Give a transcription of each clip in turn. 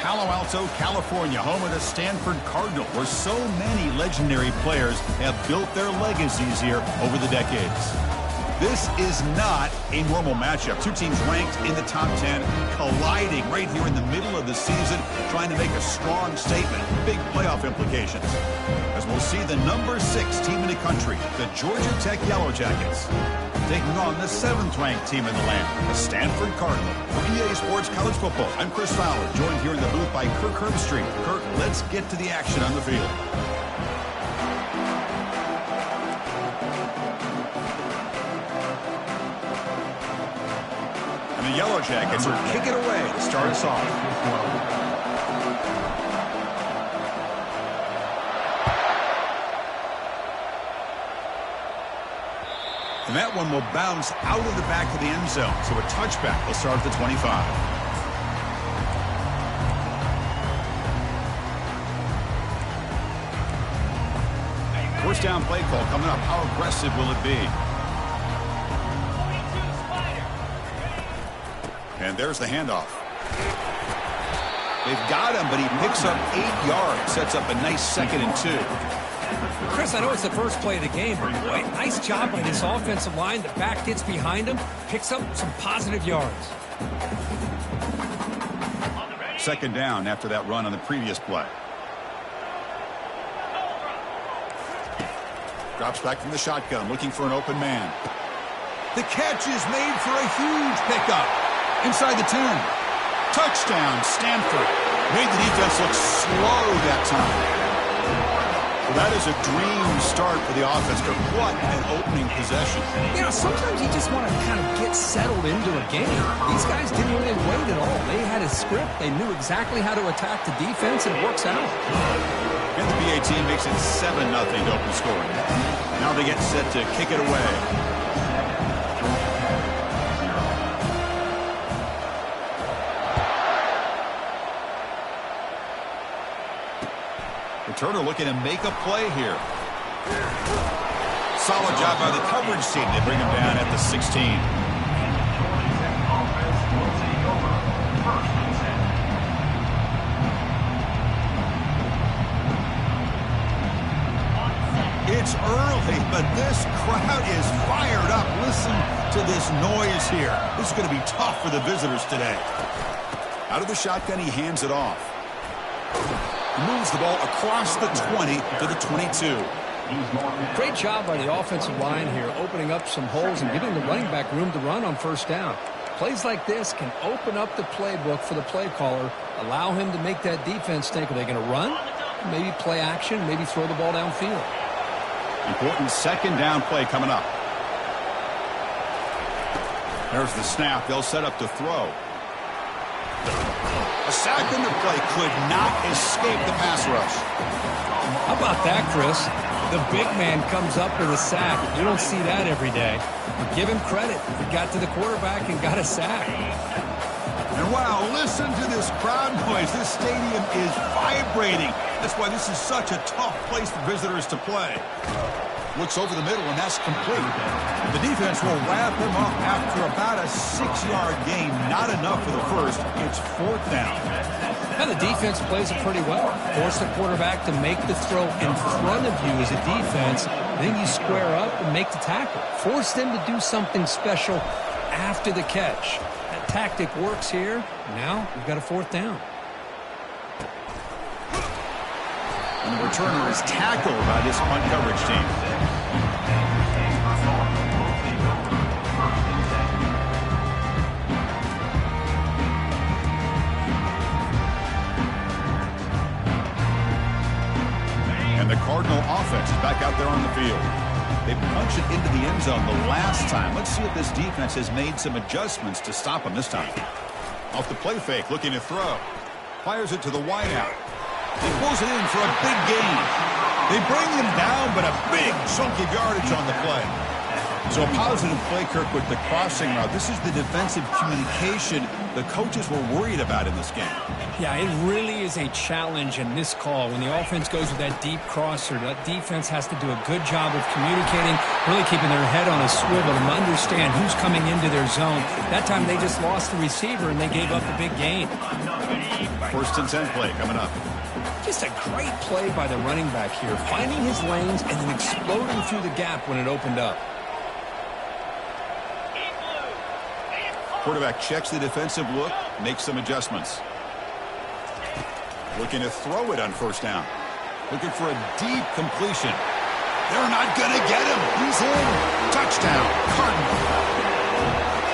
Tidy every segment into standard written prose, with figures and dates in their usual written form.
Palo Alto, California, home of the Stanford Cardinal, where so many legendary players have built their legacies here over the decades. This is not a normal matchup. Two teams ranked in the top 10, colliding right here in the middle of the season, trying to make a strong statement. Big playoff implications. As we'll see the number 6 team in the country, the Georgia Tech Yellow Jackets, taking on the 7th-ranked team in the land, the Stanford Cardinal. For EA Sports College Football, I'm Chris Fowler, joined here in the booth by Kirk Herbstreit. Kirk, let's get to the action on the field. The Yellow Jackets will kick it away to start us off. And that one will bounce out of the back of the end zone. So a touchback will start at the 25. First down play call coming up. How aggressive will it be? And there's the handoff. They've got him, but he picks up 8 yards. Sets up a nice 2nd and 2. Chris, I know it's the first play of the game, but boy, nice job by this offensive line. The back gets behind him, picks up some positive yards. 2nd down after that run on the previous play. Drops back from the shotgun, looking for an open man. The catch is made for a huge pickup. Inside the 10. Touchdown, Stanford. Made the defense look slow that time. Well, that is a dream start for the offense, but what an opening possession. You know, sometimes you just want to kind of get settled into a game. These guys didn't really wait at all. They had a script. They knew exactly how to attack the defense, and it works out. And the BA team makes it 7-0 to open scoring. Now they get set to kick it away. Turner looking to make a play here. Solid job by the coverage team. They bring him down at the 16. It's early, but this crowd is fired up. Listen to this noise here. This is going to be tough for the visitors today. Out of the shotgun, he hands it off. Moves the ball across the 20 to the 22. Great job by the offensive line here, opening up some holes and giving the running back room to run on first down. Plays like this can open up the playbook for the play caller, allow him to make that defense think, are they going to run? Maybe play action, maybe throw the ball downfield. Important 2nd down play coming up. There's the snap. They'll set up to throw. A sack in the play could not escape the pass rush. How about that, Chris? The big man comes up with a sack. You don't see that every day. But give him credit. He got to the quarterback and got a sack. And wow, listen to this crowd noise. This stadium is vibrating. That's why this is such a tough place for visitors to play. Looks over the middle, and that's complete. The defense will wrap him up after about a 6-yard gain. Not enough for the first. It's 4th down. Now the defense plays it pretty well. Force the quarterback to make the throw in front of you as a defense. Then you square up and make the tackle. Force them to do something special after the catch. That tactic works here. Now we've got a 4th down. And the returner is tackled by this punt coverage team. And the Cardinal offense is back out there on the field. They punched it into the end zone the last time. Let's see if this defense has made some adjustments to stop them this time. Off the play fake, looking to throw. Fires it to the wideout. He pulls it in for a big gain. They bring him down, but a big chunk of yardage on the play. So a positive play, Kirk, with the crossing route. This is the defensive communication the coaches were worried about in this game. Yeah, it really is a challenge in this call. When the offense goes with that deep crosser, that defense has to do a good job of communicating, really keeping their head on a swivel and understand who's coming into their zone. That time they just lost the receiver and they gave up a big gain. First and 10 play coming up. Just a great play by the running back here, finding his lanes and then exploding through the gap when it opened up. Quarterback checks the defensive look, makes some adjustments. Looking to throw it on first down. Looking for a deep completion. They're not going to get him. He's in. Touchdown, Cardinal.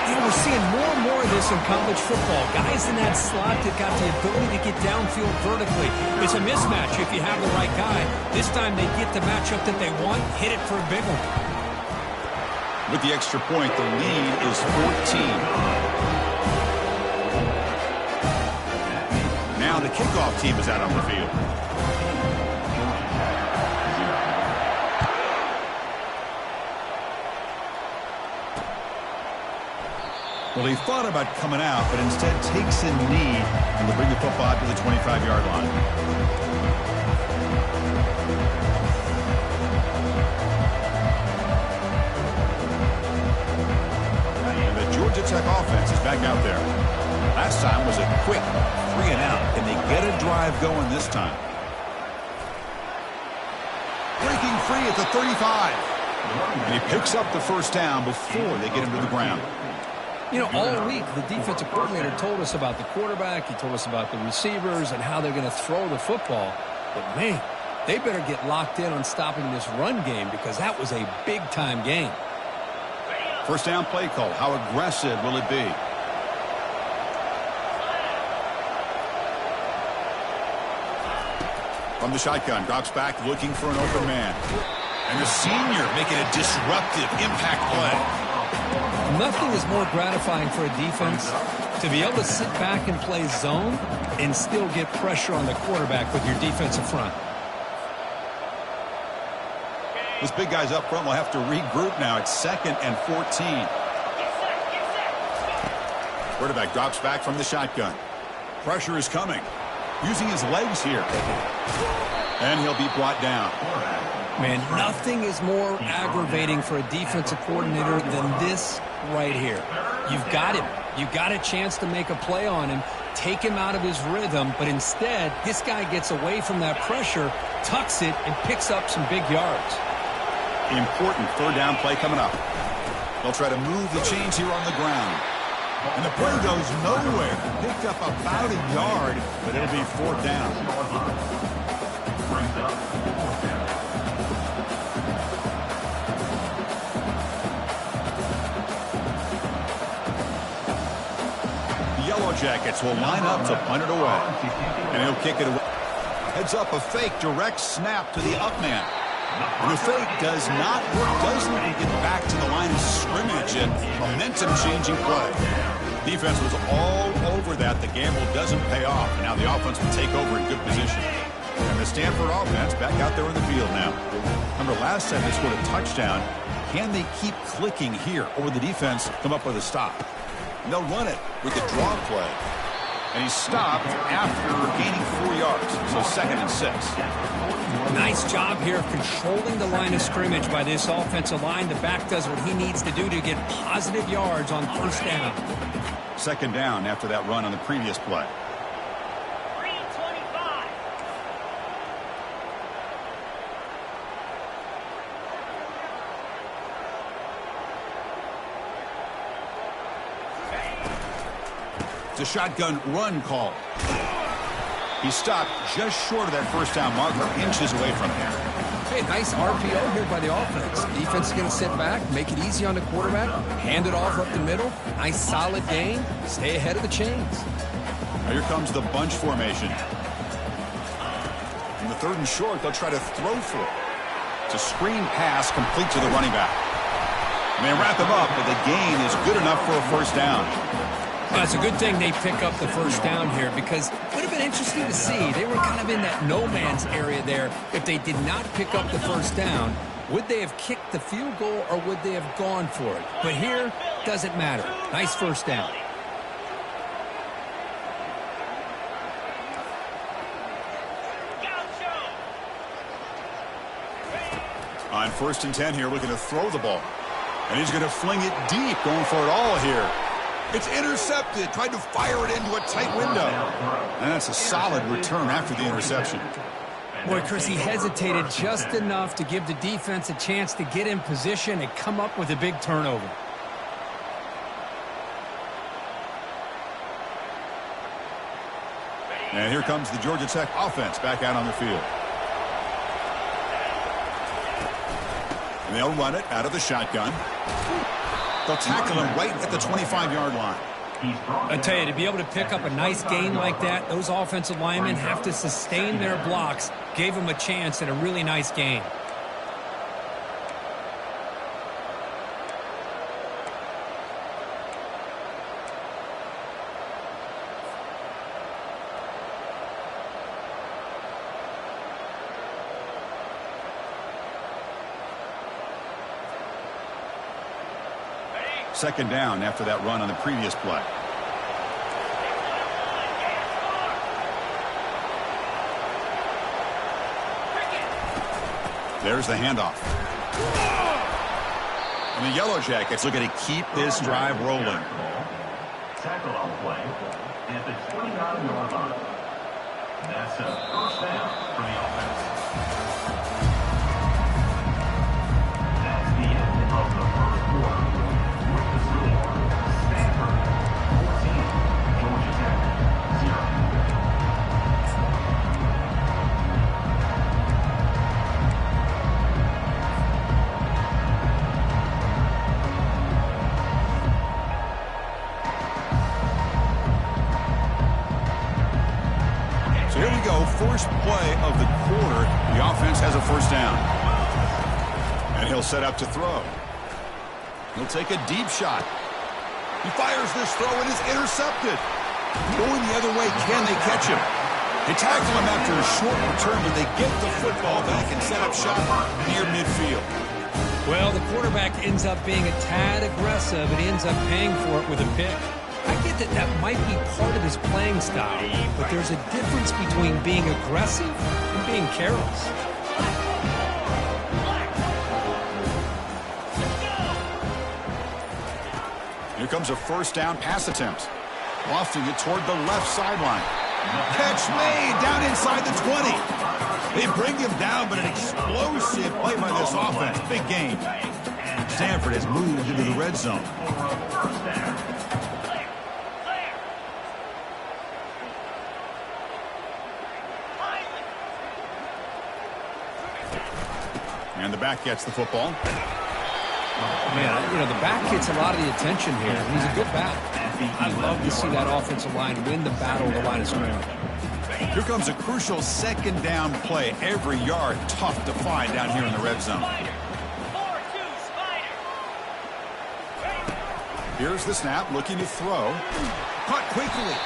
You know, we're seeing more and more of this in college football. Guys in that slot that got the ability to get downfield vertically. It's a mismatch if you have the right guy. This time they get the matchup that they want, hit it for a big one. With the extra point, the lead is 14. Now the kickoff team is out on the field. Well, he thought about coming out, but instead takes a knee and will bring the football to the 25-yard line. And the Georgia Tech offense is back out there. Last time was a quick 3 and out. Can they get a drive going this time? Breaking free at the 35. And he picks up the first down before they get him to the ground. You know, all week, the defensive coordinator told us about the quarterback. He told us about the receivers and how they're going to throw the football. But, man, they better get locked in on stopping this run game because that was a big-time game. First down play call. How aggressive will it be? From the shotgun, drops back looking for an open man. And the senior making a disruptive impact play. Nothing is more gratifying for a defense to be able to sit back and play zone and still get pressure on the quarterback with your defensive front. This big guy's up front will have to regroup now. It's 2nd and 14. Quarterback drops back from the shotgun. Pressure is coming. Using his legs here. And he'll be brought down. Man, nothing is more aggravating for a defensive coordinator than this right here. You've got him. You've got a chance to make a play on him, take him out of his rhythm, but instead, this guy gets away from that pressure, tucks it, and picks up some big yards. Important third down play coming up. They'll try to move the chains here on the ground. And the play goes nowhere. Picked up about a yard, but it'll be 4th down. Jackets will line up to punt it away. And he'll kick it away. Heads up a fake, direct snap to the up man. And the fake does not work. Doesn't even get back to the line of scrimmage. And momentum-changing play. Defense was all over that. The gamble doesn't pay off. And now the offense will take over in good position. And the Stanford offense back out there in the field now. Remember, last time they scored a touchdown. Can they keep clicking here? Or will the defense come up with a stop? And they'll run it with the draw play. And he stopped after gaining 4 yards. So 2nd and 6. Nice job here of controlling the line of scrimmage by this offensive line. The back does what he needs to do to get positive yards on first down. 2nd down after that run on the previous play. It's a shotgun run call. He stopped just short of that first down marker, inches away from here. Hey, nice RPO here by the offense. Defense is going to sit back, make it easy on the quarterback, hand it off up the middle. Nice solid gain. Stay ahead of the chains. Now here comes the bunch formation. In the 3rd and short, they'll try to throw for it. It's a screen pass complete to the running back. And they wrap him up, but the gain is good enough for a first down. Well, it's a good thing they pick up the first down here because it would have been interesting to see. They were kind of in that no man's area there. If they did not pick up the first down, would they have kicked the field goal or would they have gone for it? But here, doesn't matter. Nice first down. On 1st and 10 here, looking to throw the ball. And he's going to fling it deep, going for it all here. It's intercepted. Tried to fire it into a tight window. And that's a solid return after the interception. Boy, Chris, he hesitated just enough to give the defense a chance to get in position and come up with a big turnover. And here comes the Georgia Tech offense back out on the field. And they'll run it out of the shotgun. They'll tackle him right at the 25-yard line. I tell you, to be able to pick up a nice gain like that, those offensive linemen have to sustain their blocks. Gave him a chance at a really nice gain. Second down after that run on the previous play. There's the handoff. And the Yellow Jackets looking to keep this drive rolling. Tackle on the play at the 29-yard line. That's a first down for the offense. That's the end of the first quarter. With the score, Stanford 14, Georgia Tech 0. So here we go, first play of the quarter. The offense has a first down. And he'll set up to throw. He'll take a deep shot. He fires this throw and is intercepted. Going the other way, can they catch him? They tackle him after a short return, but they get the football back and set up shop near midfield. Well, the quarterback ends up being a tad aggressive, and he ends up paying for it with a pick. I get that that might be part of his playing style, but there's a difference between being aggressive and being careless. Here comes a first down pass attempt. Lofting it toward the left sideline. Catch made down inside the 20. They bring him down, but an explosive play by this offense. Big game. Stanford has moved into the red zone. And the back gets the football. Man, you know, the back gets a lot of the attention here. He's a good back. I love to see that offensive line win the battle of the line of scrimmage. Here comes a crucial second down play. Every yard tough to find down here in the red zone. Here's the snap, looking to throw. Caught quickly.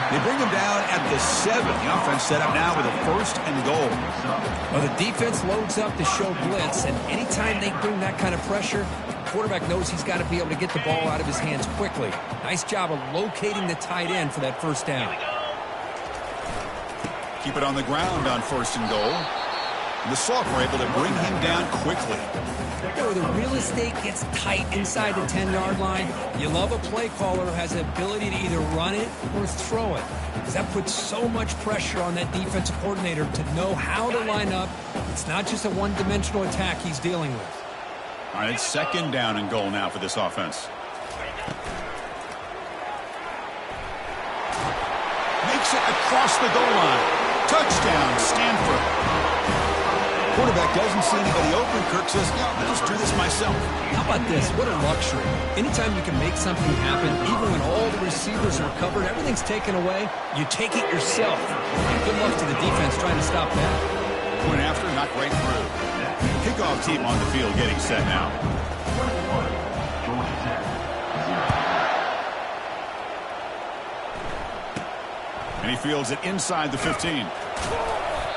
They bring him down at the 7. The offense set up now with a first and goal. Well, the defense loads up to show blitz, and anytime they bring that kind of pressure, the quarterback knows he's got to be able to get the ball out of his hands quickly. Nice job of locating the tight end for that first down. Keep it on the ground on first and goal. The Soft were able to bring him down quickly. You know, the real estate gets tight inside the 10-yard line. You love a play caller who has the ability to either run it or throw it, because that puts so much pressure on that defensive coordinator to know how to line up. It's not just a one-dimensional attack he's dealing with. All right, it's second down and goal now for this offense. Makes it across the goal line. Touchdown, Stanford. Quarterback doesn't see anybody open. Kirk says, yeah, I'll just do this myself. How about this? What a luxury. Anytime you can make something happen, even when all the receivers are covered, everything's taken away, you take it yourself. And good luck to the defense trying to stop that. Point after, knocked right through. Kickoff team on the field getting set now. And he fields it inside the 15.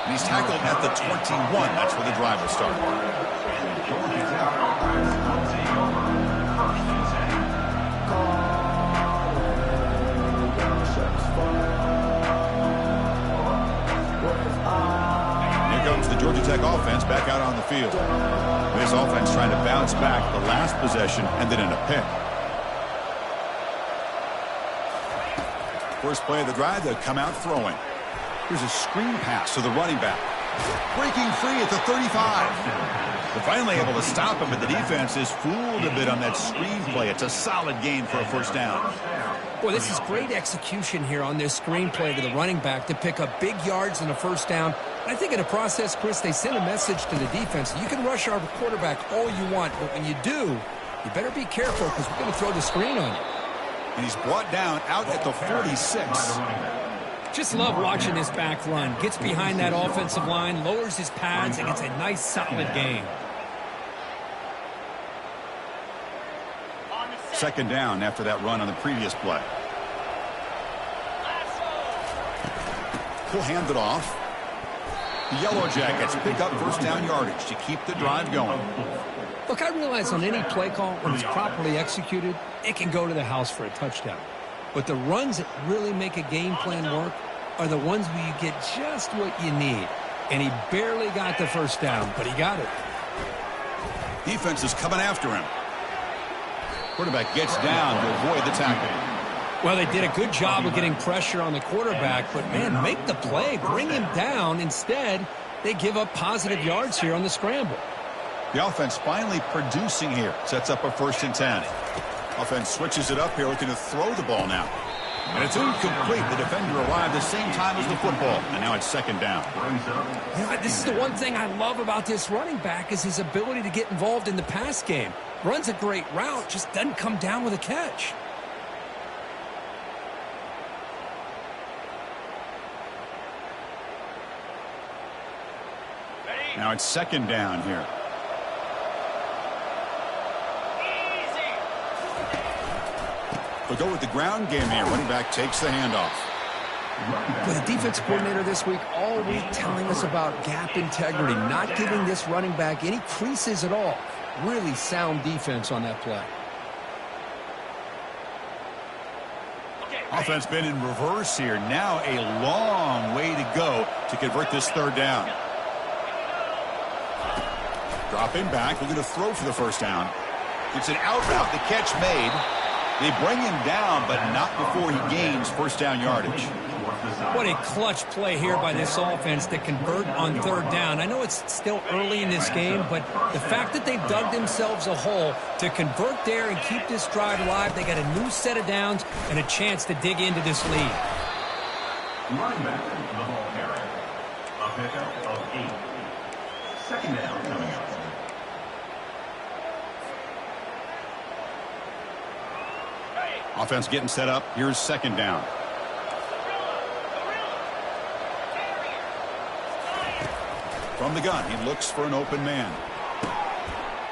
And he's tackled at the 21. That's where the drive will start. Here comes the Georgia Tech offense back out on the field. This offense trying to bounce back the last possession, ended in a pick. First play of the drive, they'll come out throwing. Here's a screen pass to the running back. Breaking free at the 35. They're finally able to stop him, but the defense is fooled a bit on that screen play. It's a solid gain for a first down. Boy, this is great execution here on this screen play to the running back to pick up big yards and a first down. I think in the process, Chris, they send a message to the defense. You can rush our quarterback all you want, but when you do, you better be careful because we're going to throw the screen on you. And he's brought down out at the 46. Just love watching this back run. Gets behind that offensive line, lowers his pads, and gets a nice, solid gain. Second down after that run on the previous play. He'll hand it off. The Yellow Jackets pick up first down yardage to keep the drive going. Look, I realize on any play call, when it's properly executed, it can go to the house for a touchdown. But the runs that really make a game plan work are the ones where you get just what you need. And he barely got the first down, but he got it. Defense is coming after him. Quarterback gets down to avoid the tackle. Well, they did a good job of getting pressure on the quarterback, but, man, make the play. Bring him down. Instead, they give up positive yards here on the scramble. The offense finally producing here. Sets up a 1st and 10. Offense switches it up here, looking to throw the ball now. And it's incomplete. The defender arrived the same time as the football. And now it's second down. You know, this is the one thing I love about this running back is his ability to get involved in the pass game. Runs a great route, just doesn't come down with a catch. Now it's second down here. They'll go with the ground game here. Running back takes the handoff. But the defense coordinator this week all week telling us about gap integrity, not giving this running back any creases at all. Really sound defense on that play. Offense been in reverse here. Now a long way to go to convert this third down. Dropping back, looking to throw for the first down. It's an out route. The catch made. They bring him down, but not before he gains first down yardage. What a clutch play here by this offense to convert on third down. I know it's still early in this game, but the fact that they've dug themselves a hole to convert there and keep this drive alive, they got a new set of downs and a chance to dig into this lead. Running back, the ball carrier. A pickup of 8. Second down coming up. Offense getting set up. Here's second down. From the gun, he looks for an open man.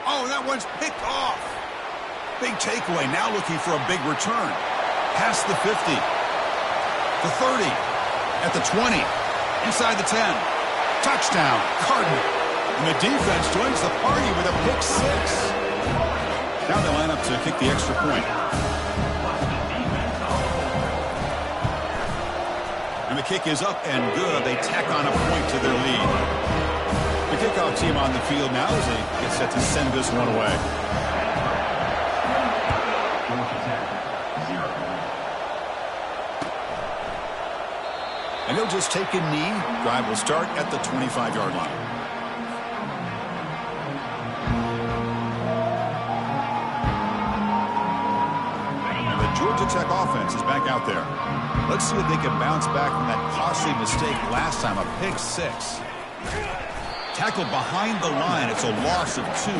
Oh, that one's picked off. Big takeaway. Now looking for a big return. Past the 50. The 30. At the 20. Inside the 10. Touchdown, Cardinal. And the defense joins the party with a pick 6. Now they line up to kick the extra point. And the kick is up and good. They tack on a point to their lead. The kickoff team on the field now as they get set to send this one away. And he'll just take a knee. Drive will start at the 25-yard line. Georgia Tech offense is back out there. Let's see if they can bounce back from that costly mistake last time, a pick 6. Tackled behind the line. It's a loss of 2.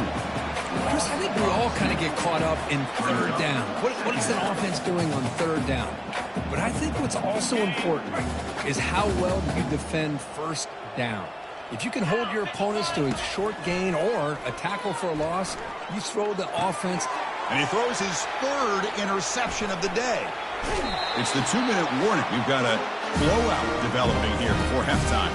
Chris, I think we all kind of get caught up in third down. What is an offense doing on third down? But I think what's also important is how well do you defend first down. If you can hold your opponents to a short gain or a tackle for a loss, you throw the offense. And he throws his 3rd interception of the day. It's the 2-minute warning. We've got a blowout developing here before halftime.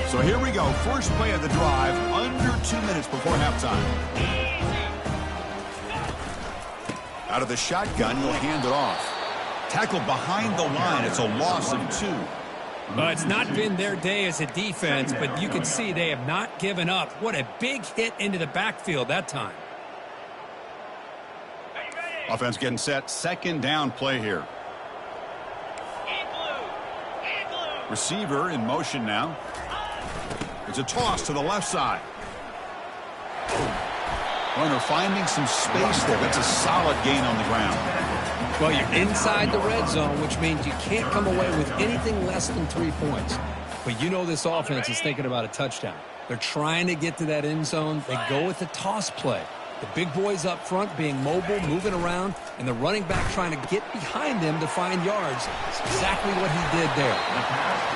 So here we go. First play of the drive, under 2 minutes before halftime. Out of the shotgun, he'll hand it off. Tackled behind the line. It's a loss of 2. Well, it's not been their day as a defense, but you can see they have not given up. What a big hit into the backfield that time. Offense getting set. Second down play here. Receiver in motion now. It's a toss to the left side. Well, they're finding some space there. That's a solid gain on the ground. Well, you're inside the red zone, which means you can't come away with anything less than 3 points. But you know this offense is thinking about a touchdown. They're trying to get to that end zone. They go with the toss play. The big boys up front being mobile, moving around, and the running back trying to get behind them to find yards. It's exactly what he did there.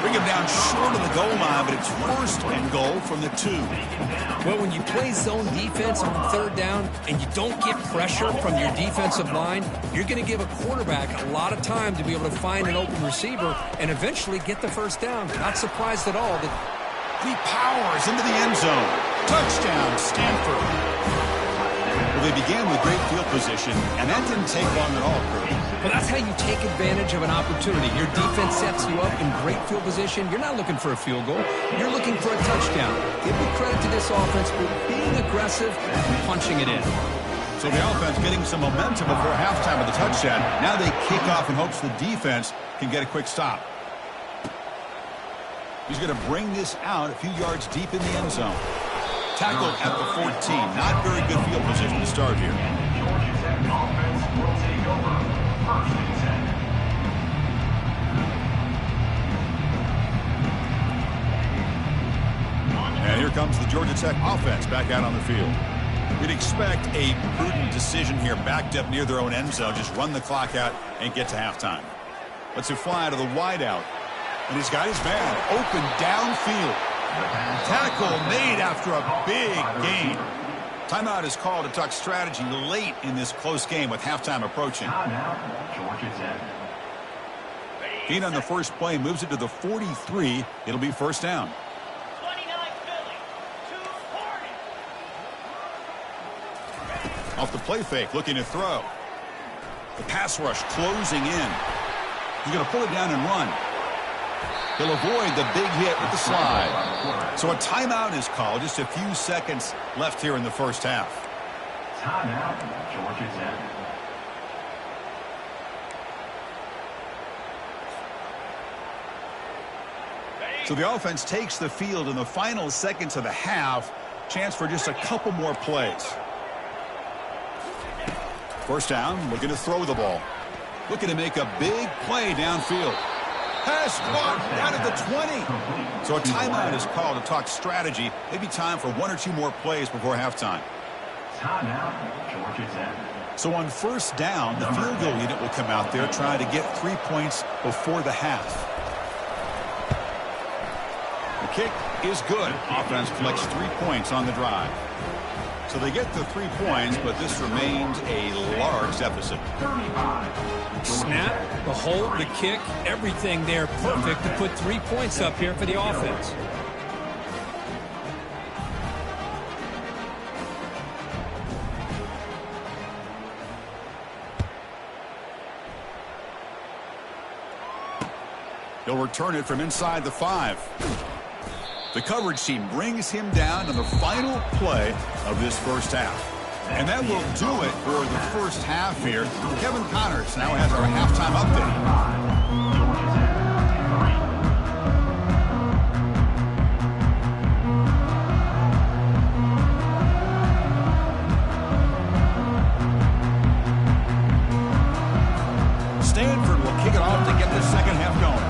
Bring him down short of the goal line, but it's first and goal from the 2. Well, when you play zone defense on third down and you don't get pressure from your defensive line, you're going to give a quarterback a lot of time to be able to find an open receiver and eventually get the first down. Not surprised at all that he powers into the end zone. Touchdown, Stanford. Well, they began with great field position, and that didn't take long at all, Kurt. Well, that's how you take advantage of an opportunity. Your defense sets you up in great field position. You're not looking for a field goal. You're looking for a touchdown. Give me credit to this offense for being aggressive and punching it in. So the offense getting some momentum before halftime of the touchdown. Now they kick off in hopes the defense can get a quick stop. He's going to bring this out a few yards deep in the end zone. Tackled at the 14. Not very good field position to start here. Georgia Tech offense will take over. First and 10. And here comes the Georgia Tech offense back out on the field. We'd expect a prudent decision here, backed up near their own end zone. Just run the clock out and get to halftime. Let's fly to the wideout. And he's got his man open downfield. Tackle made after a big gain. Timeout is called to talk strategy late in this close game with halftime approaching. Gain on the first play moves it to the 43. It'll be first down. Off the play fake, looking to throw. The pass rush closing in. He's going to pull it down and run. He'll avoid the big hit with the slide. So a timeout is called. Just a few seconds left here in the first half. Timeout, Georgia Tech. So the offense takes the field in the final seconds of the half. Chance for just a couple more plays. First down, looking to throw the ball. Looking to make a big play downfield. Pass caught down at the 20. So a timeout is called to talk strategy. Maybe time for one or two more plays before halftime. Timeout, Georgia Tech. So on first down, the field goal unit will come out there trying to get 3 points before the half. The kick is good. Offense collects 3 points on the drive. So they get the 3 points, but this remains a large deficit. Snap, the hold, the kick, everything there perfect to put 3 points up here for the offense. He'll return it from inside the 5. The coverage team brings him down in the final play of this first half. And that will do it for the first half here. Kevin Connors now has our halftime update. Stanford will kick it off to get the second half going.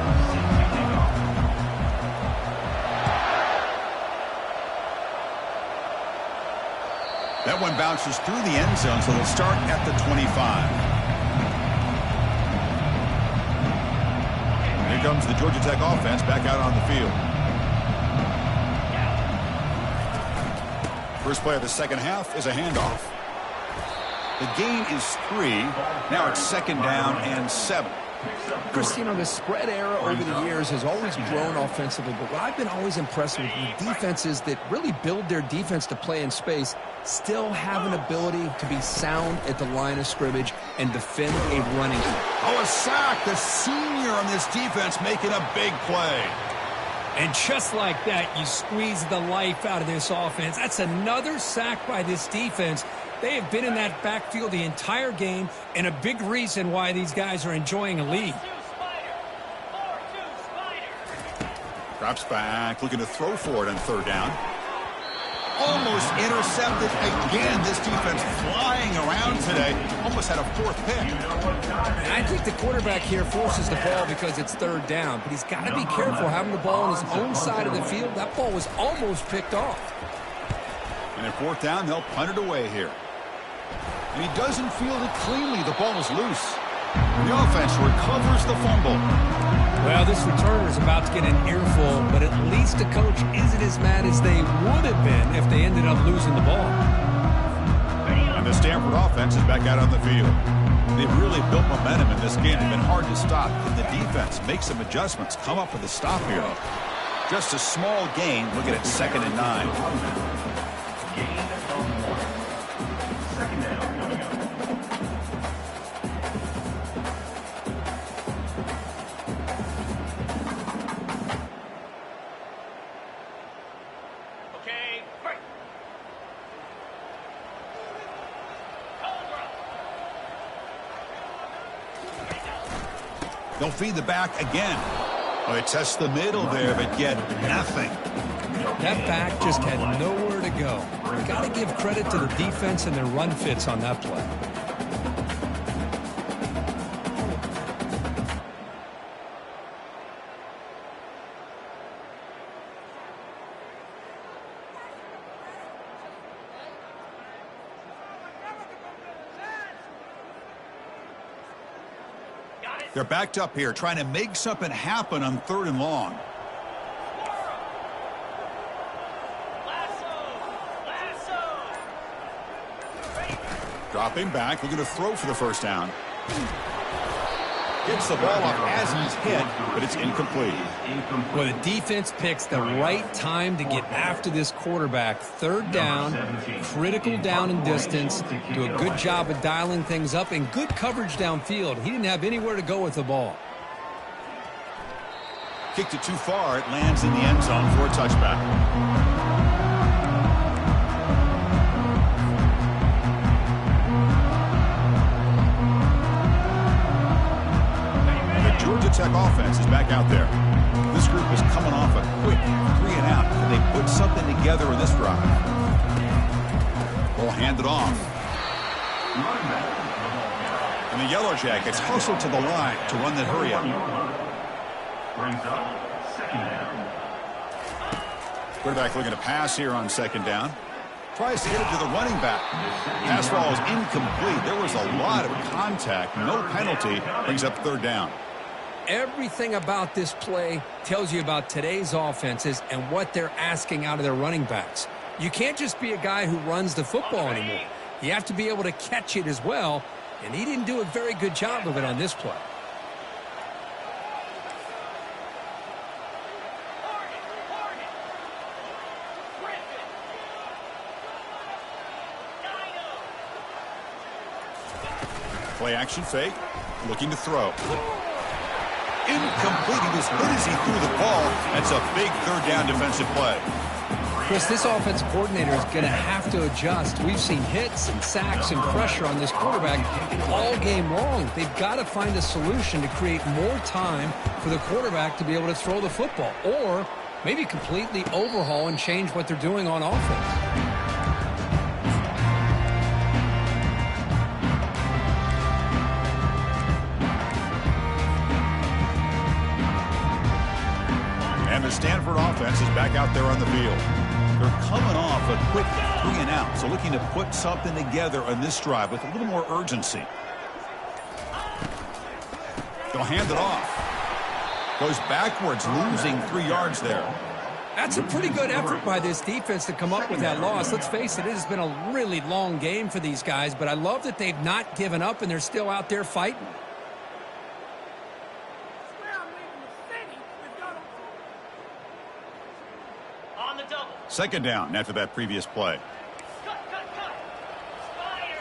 That one bounces through the end zone, so they'll start at the 25. Here comes the Georgia Tech offense back out on the field. First play of the second half is a handoff. The gain is 3. Now it's second down and 7. Christine, the spread era over the years has always grown offensively, but what I've been always impressed with defenses that really build their defense to play in space still have an ability to be sound at the line of scrimmage and defend a running. Oh, a sack. The senior on this defense making a big play. And just like that, you squeeze the life out of this offense. That's another sack by this defense. They have been in that backfield the entire game, and a big reason why these guys are enjoying a lead. Drops back, looking to throw for it on third down. Almost intercepted again. This defense flying around today. Almost had a fourth pick. And I think the quarterback here forces the ball because it's third down, but he's got to be careful having the ball on his own side of the field. That ball was almost picked off. And at fourth down, they'll punt it away here. And he doesn't field it cleanly. The ball is loose. The offense recovers the fumble. Well, this returner is about to get an earful, but at least the coach isn't as mad as they would have been if they ended up losing the ball. And the Stanford offense is back out on the field. They've really built momentum in this game. They've been hard to stop. Can the defense make some adjustments, come up with a stop here? Just a small gain. Looking at 2nd and 9. They'll feed the back again. Oh, it tests the middle there, but get nothing. That back just had nowhere to go. You got to give credit to the defense and their run fits on that play. They're backed up here, trying to make something happen on 3rd and long. Dropping back, looking to throw for the first down. Gets the ball off as he's hit, but it's incomplete. Well, the defense picks the right time to get after this quarterback. 3rd down, critical down and distance. Do a good job of dialing things up and good coverage downfield. He didn't have anywhere to go with the ball. Kicked it too far. It lands in the end zone for a touchback. Georgia Tech offense is back out there. This group is coming off a quick 3 and out. Can they put something together in this drive? Ball handed off. And the Yellow Jackets hustle to the line to run that hurry up. Brings up 2nd down. Quarterback looking to pass here on 2nd down. Tries to get it to the running back. Pass ball is incomplete. There was a lot of contact. No penalty. Brings up 3rd down. Everything about this play tells you about today's offenses and what they're asking out of their running backs. You can't just be a guy who runs the football anymore. You have to be able to catch it as well, and he didn't do a very good job of it on this play. Play action fake. Looking to throw. Incomplete. He was hit as he threw the ball. That's a big 3rd down defensive play. Chris, this offensive coordinator is going to have to adjust. We've seen hits and sacks and pressure on this quarterback all game long. They've got to find a solution to create more time for the quarterback to be able to throw the football, or maybe completely overhaul and change what they're doing on offense. And the Stanford offense is back out there on the field. They're coming off a quick 3 and out, so looking to put something together on this drive with a little more urgency. They'll hand it off. Goes backwards, losing 3 yards there. That's a pretty good effort by this defense to come up with that loss. Let's face it, it has been a really long game for these guys, but I love that they've not given up and they're still out there fighting. On the double. 2nd down after that previous play. Cut. Spider.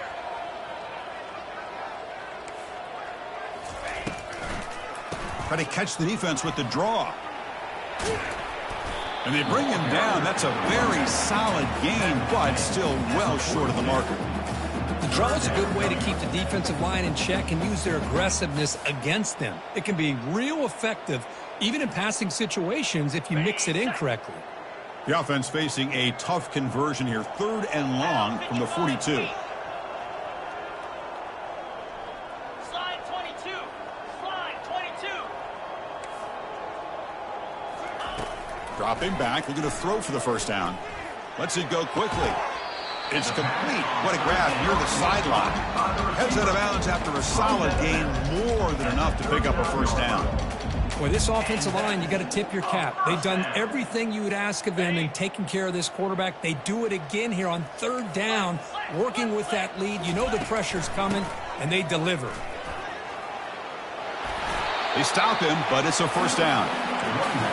Try to catch the defense with the draw. And they bring him down. That's a very solid game, but still well short of the marker. Draw is a good way to keep the defensive line in check and use their aggressiveness against them. It can be real effective, even in passing situations, if you mix it in correctly. The offense facing a tough conversion here. 3rd and long from the 42. Dropping back, looking to throw for the first down. Lets it go quickly. It's complete. What a grab near the sideline. Heads out of bounds after a solid gain, more than enough to pick up a first down. Boy, this offensive line, you got to tip your cap. They've done everything you would ask of them in taking care of this quarterback. They do it again here on 3rd down, working with that lead. You know the pressure's coming, and they deliver. They stop him, but it's a first down.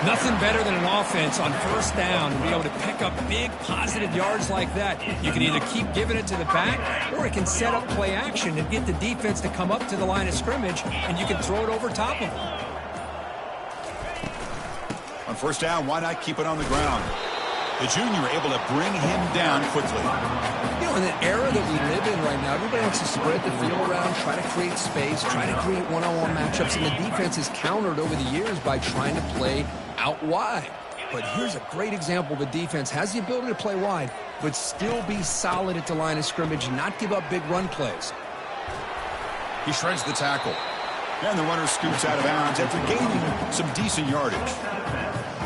Nothing better than an offense on 1st down to be able to pick up big positive yards like that. You can either keep giving it to the back, or it can set up play action and get the defense to come up to the line of scrimmage, and you can throw it over top of them. On 1st down, why not keep it on the ground? The junior able to bring him down quickly. You know, in the era that we live in right now, everybody wants to spread the field around, try to create space, try to create one-on-one matchups, and the defense is countered over the years by trying to play out wide. But here's a great example. The defense has the ability to play wide, but still be solid at the line of scrimmage and not give up big run plays. He shreds the tackle. And the runner scoots out of bounds after gaining some decent yardage.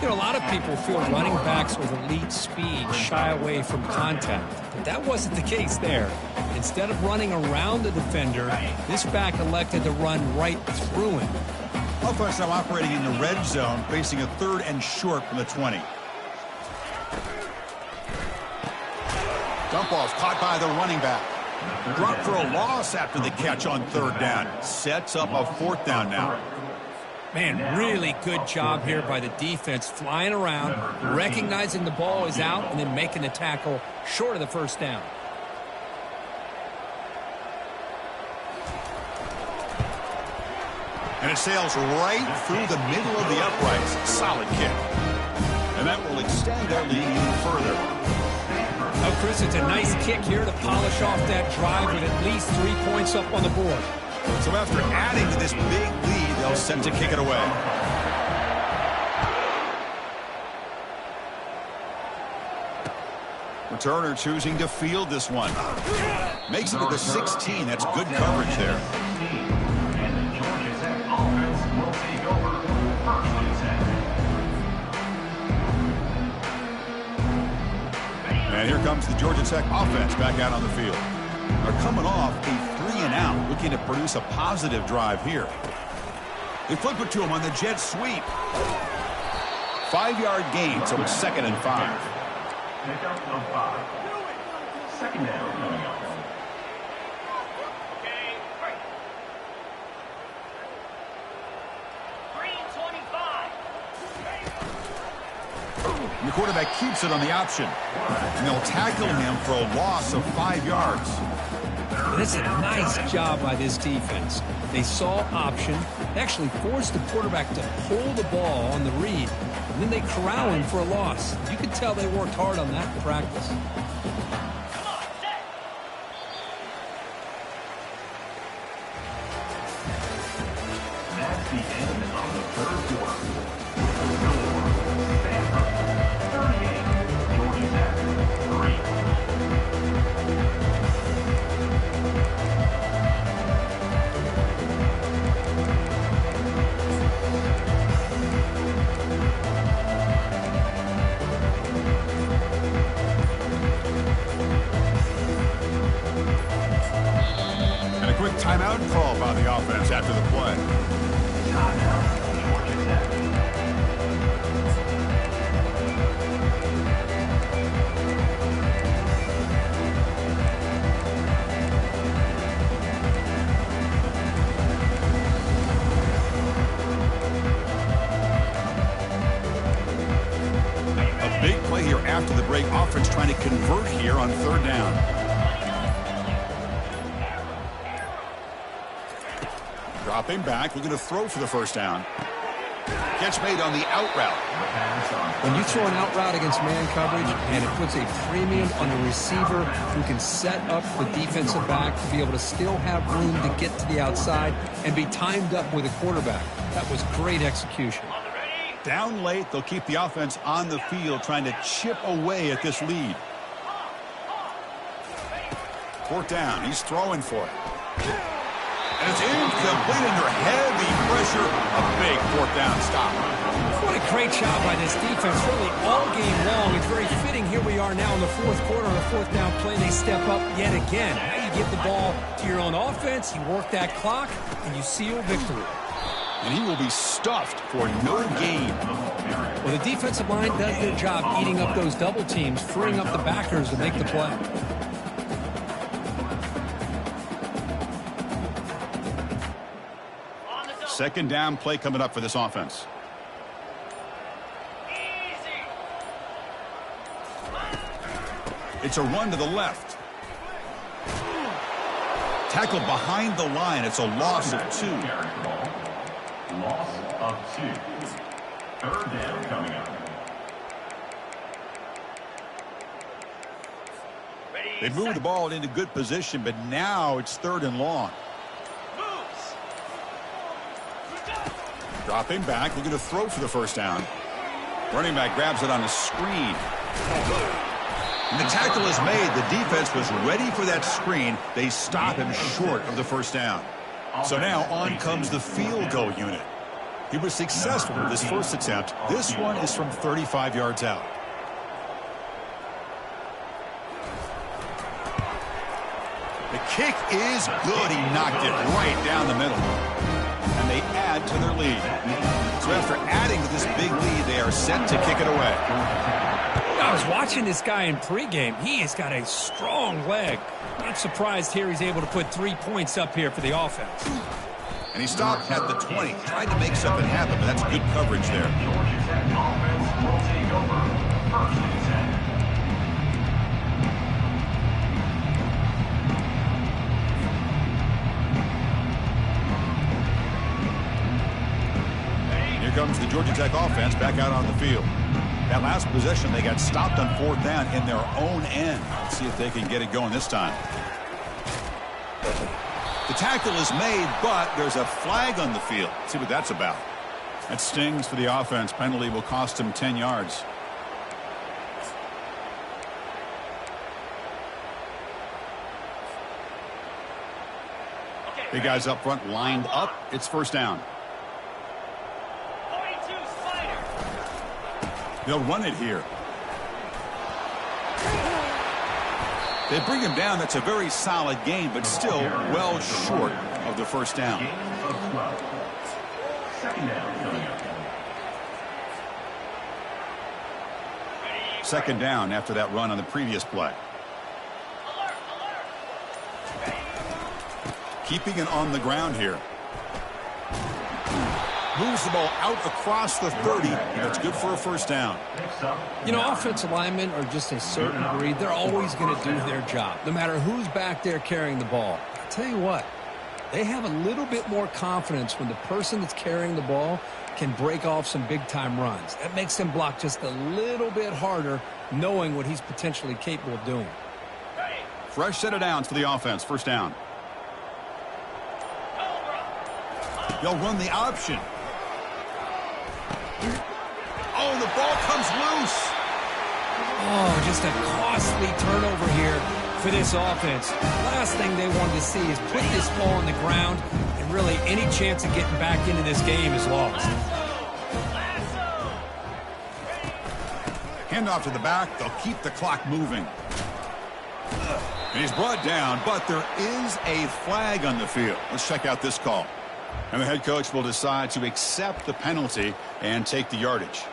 You know, a lot of people feel running backs with elite speed shy away from contact. But that wasn't the case there. Instead of running around the defender, this back elected to run right through him. Offense now operating in the red zone, facing a 3rd and short from the 20. Dump off caught by the running back. Drop for a loss after the catch on 3rd down. Sets up a 4th down now. Man, really good job here by the defense, flying around, recognizing the ball is out, and then making the tackle short of the 1st down. And it sails right through the middle of the uprights. Solid kick. And that will extend their lead even further. Oh, Chris, it's a nice kick here to polish off that drive with at least 3 points up on the board. So after adding to this big lead, they'll set to kick it away. Returner choosing to field this one. Makes it to the 16. That's good coverage there. And the Georgia Tech offense will take over 1st and 10. And here comes the Georgia Tech offense back out on the field. They're coming off a 3-and-out, looking to produce a positive drive here. They flip it to him on the jet sweep. 5-yard gain, so it's 2nd and 5. Pick up of 5. 2nd down coming up. And the quarterback keeps it on the option. And they'll tackle him for a loss of 5 yards. This is a nice job by this defense. They saw option. They actually forced the quarterback to pull the ball on the read, and then they corral him for a loss. You can tell they worked hard on that in practice. That's the end of the 3rd quarter. Stanford 38, Georgia Tech 3. Timeout call by the offense after the play. Timeout, Georgia Tech. A big play here after the break. Offense trying to convert here on 3rd down. Dropping back, looking to throw for the first down. Catch made on the out route. When you throw an out route against man coverage, and it puts a premium on the receiver who can set up the defensive back to be able to still have room to get to the outside and be timed up with a quarterback. That was great execution. Down late, they'll keep the offense on the field trying to chip away at this lead. Fourth down, he's throwing for it. And it's incomplete under heavy pressure. A big fourth down stop. What a great job by this defense, really all game long. It's very fitting. Here we are now in the fourth quarter on a fourth down play. They step up yet again. Now you get the ball to your own offense, you work that clock, and you seal victory. And he will be stuffed for no gain. Well, the defensive line does their job eating up those double teams, freeing up the backers to make the play. Second down play coming up for this offense. It's a run to the left. Tackled behind the line. It's a loss of 2. Loss of 2. Third down coming up. They moved the ball into good position, but now it's 3rd and long. Dropping back, looking to throw for the first down. Running back grabs it on a screen. And the tackle is made. The defense was ready for that screen. They stop him short of the first down. So now on comes the field goal unit. He was successful with his first attempt. This one is from 35 yards out. The kick is good. He knocked it right down the middle. And they add to their lead. So after adding to this big lead, they are set to kick it away. I was watching this guy in pregame. He has got a strong leg. Not surprised here he's able to put 3 points up here for the offense. And he stopped at the 20. Tried to make something happen, but that's good coverage there. Georgia Tech offense will take over. First and 10. Here comes the Georgia Tech offense back out on the field. That last possession, they got stopped on 4th down in their own end. Let's see if they can get it going this time. The tackle is made, but there's a flag on the field. Let's see what that's about. That stings for the offense. Penalty will cost him 10 yards. Big guys up front lined up. It's first down. They'll run it here. They bring him down. That's a very solid gain, but still well short of the first down. Gain of 12. Second down coming up. Second down after that run on the previous play. Keeping it on the ground here. Moves the ball out across the 30, and it's good for a first down. You know, offensive linemen are just a certain breed. They're always going to do their job, no matter who's back there carrying the ball. I'll tell you what, they have a little bit more confidence when the person that's carrying the ball can break off some big-time runs. That makes them block just a little bit harder, knowing what he's potentially capable of doing. Fresh set of downs for the offense. First down. They'll run the option. Oh, the ball comes loose. Oh, just a costly turnover here for this offense. Last thing they wanted to see is put this ball on the ground, and really any chance of getting back into this game is lost. Handoff to the back. They'll keep the clock moving. And he's brought down, but there is a flag on the field. Let's check out this call. And the head coach will decide to accept the penalty and take the yardage.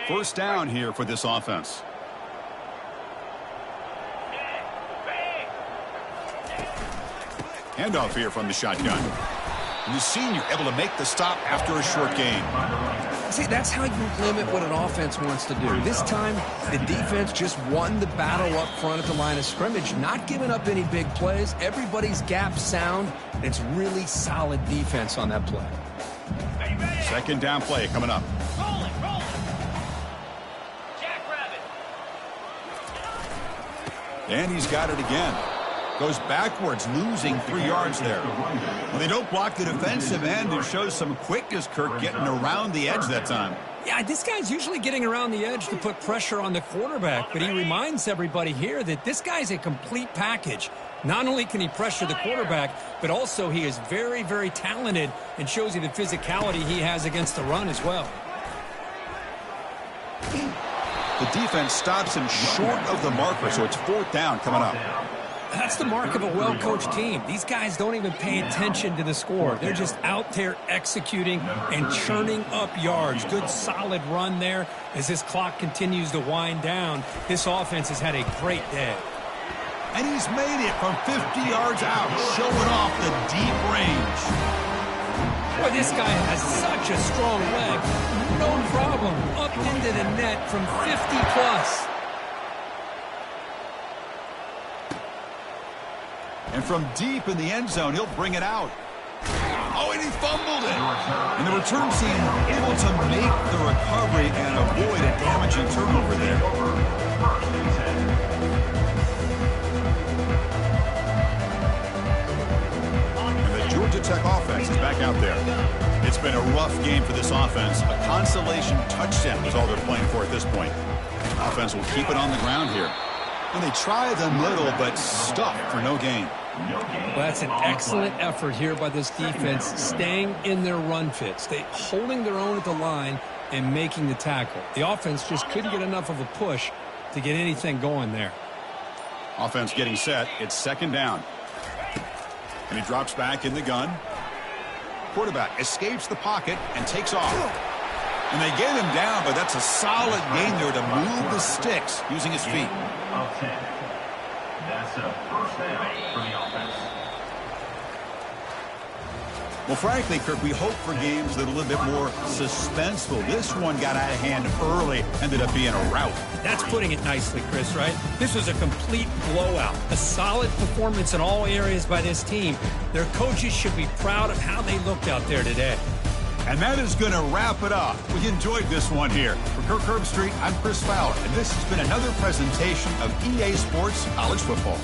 First down here for this offense. Handoff here from the shotgun. And the senior able to make the stop after a short gain. See, that's how you limit what an offense wants to do. This time, the defense just won the battle up front at the line of scrimmage, not giving up any big plays. Everybody's gap sound, It's really solid defense on that play. Second down play coming up. Rolling. Jackrabbit. And he's got it again. Goes backwards, losing 3 yards there. When they don't block the defensive end, it shows some quickness, Kirk, getting around the edge that time. Yeah, this guy's usually getting around the edge to put pressure on the quarterback, but he reminds everybody here that this guy's a complete package. Not only can he pressure the quarterback, but also he is very, very talented and shows you the physicality he has against the run as well. The defense stops him short of the marker, so it's 4th down coming up. That's the mark of a well-coached team. These guys don't even pay attention to the score. They're just out there executing and churning up yards. Good, solid run there as this clock continues to wind down. This offense has had a great day. And he's made it from 50 yards out, showing off the deep range. Boy, this guy has such a strong leg. No problem. Up into the net from 50-plus. And from deep in the end zone, he'll bring it out. Oh, and he fumbled it. And the return team able to make the recovery and avoid a damaging turnover there. And the Georgia Tech offense is back out there. It's been a rough game for this offense. A consolation touchdown is all they're playing for at this point. Offense will keep it on the ground here. And they try the middle, but stuck for no gain. Well, that's an excellent effort here by this defense, staying in their run fits. They holding their own at the line and making the tackle. The offense just couldn't get enough of a push to get anything going there. Offense getting set. It's 2nd down. And he drops back in the gun. Quarterback escapes the pocket and takes off. And they get him down, but that's a solid gain there to move the sticks using his feet. Of 10. That's a 1st down for the offense. Well, frankly, Kirk, we hope for games that are a little bit more suspenseful. This one got out of hand early, ended up being a rout. That's putting it nicely, Chris, right? This was a complete blowout. A solid performance in all areas by this team. Their coaches should be proud of how they looked out there today. And that is going to wrap it up. We enjoyed this one here. For Kirk Herbstreit, I'm Chris Fowler, and this has been another presentation of EA Sports College Football.